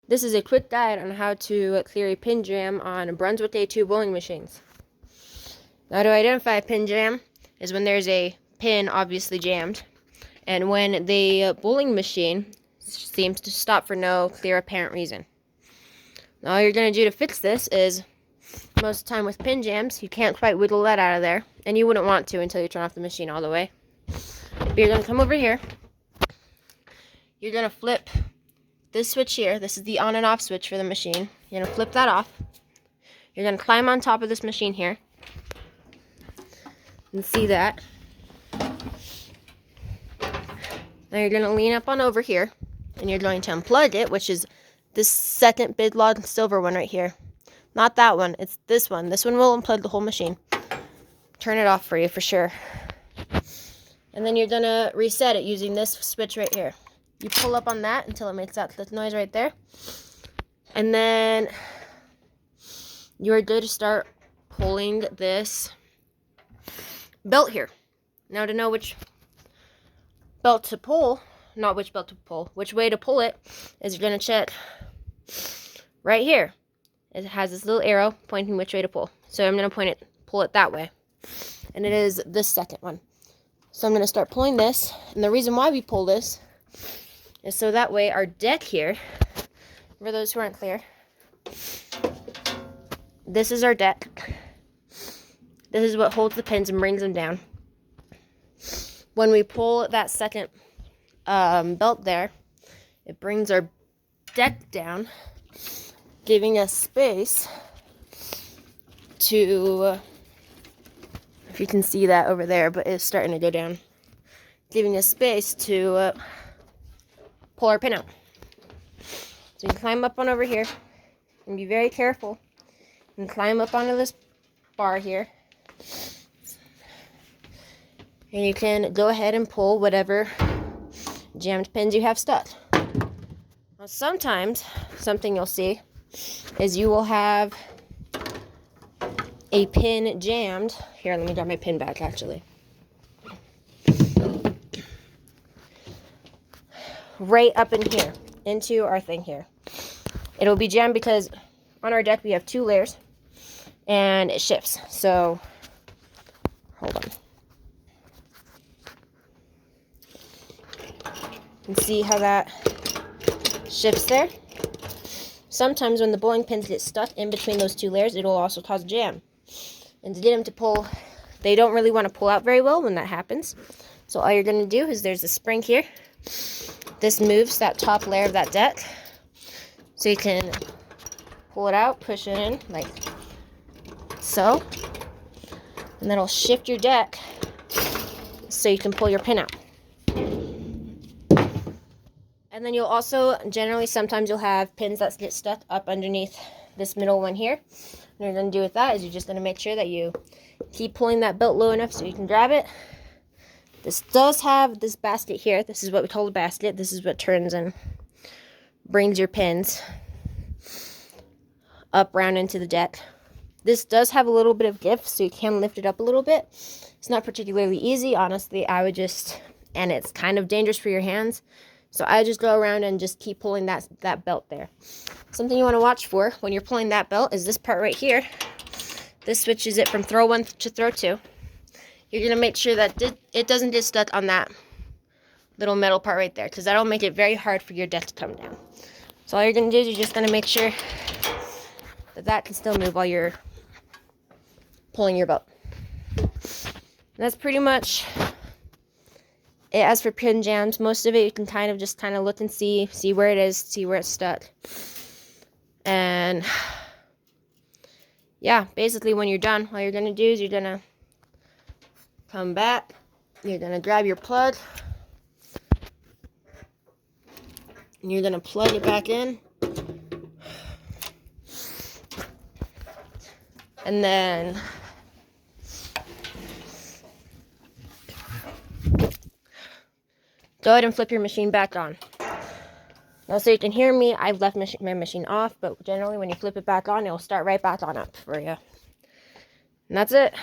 This is a quick guide on how to clear a pin jam on Brunswick A2 bowling machines. Now, to identify a pin jam is when there's a pin obviously jammed, and when the bowling machine seems to stop for no clear apparent reason. Now, all you're going to do to fix this is, most of the time with pin jams, you can't quite wiggle that out of there, and you wouldn't want to until you turn off the machine all the way. But you're going to come over here. You're going to flip this switch here. This is the on and off switch for the machine. You're going to flip that off. You're going to climb on top of this machine here. And see that. Now you're going to lean up on over here. And you're going to unplug it, which is this second big long silver one right here. Not that one. It's this one. This one will unplug the whole machine. Turn it off for you for sure. And then you're going to reset it using this switch right here. You pull up on that until it makes that click noise right there. And then you're good to start pulling this belt here. Now, to know which belt to pull, not which belt to pull, which way to pull it, is you're going to check right here. It has this little arrow pointing which way to pull. So I'm going to pull it that way. And it is this second one. So I'm going to start pulling this. And the reason why we pull this is so that way our deck here, for those who aren't clear, this is our deck. This is what holds the pins and brings them down. When we pull that second belt there, it brings our deck down, giving us space to, if you can see that over there, but it's starting to go down, giving us space to pull our pin out. So you can climb up on over here and be very careful and climb up onto this bar here. And you can go ahead and pull whatever jammed pins you have stuck. Now, sometimes something you'll see is you will have a pin jammed. Here, let me grab my pin back actually. Right up in here, into our thing here. It'll be jammed because on our deck we have 2 layers and it shifts. So, hold on. You can see how that shifts there. Sometimes when the bowling pins get stuck in between those 2 layers, it'll also cause a jam. And to get them to pull, they don't really want to pull out very well when that happens. So all you're going to do is there's a spring here. This moves that top layer of that deck. So you can pull it out, push it in like so. And that'll shift your deck so you can pull your pin out. And then you'll also, generally, sometimes you'll have pins that get stuck up underneath this middle one here. What you're going to do with that is you're just going to make sure that you keep pulling that belt low enough so you can grab it. This does have this basket here. This is what we call the basket. This is what turns and brings your pins up round into the deck. This does have a little bit of give, so you can lift it up a little bit. It's not particularly easy, honestly. I would just, and it's kind of dangerous for your hands. So I just go around and just keep pulling that belt there. Something you want to watch for when you're pulling that belt is this part right here. This switches it from throw 1 to throw 2. You're going to make sure that it doesn't get stuck on that little metal part right there, because that'll make it very hard for your deck to come down. So all you're going to do is you're just going to make sure that that can still move while you're pulling your belt. And that's pretty much it. As for pin jams, most of it you can kind of look and see where it is, see where it's stuck. And yeah, basically when you're done, all you're going to do is you're going to come back, you're going to grab your plug, and you're going to plug it back in. And then go ahead and flip your machine back on. Now, so you can hear me, I've left my machine off, but generally when you flip it back on, it'll start right back on up for you. And that's it.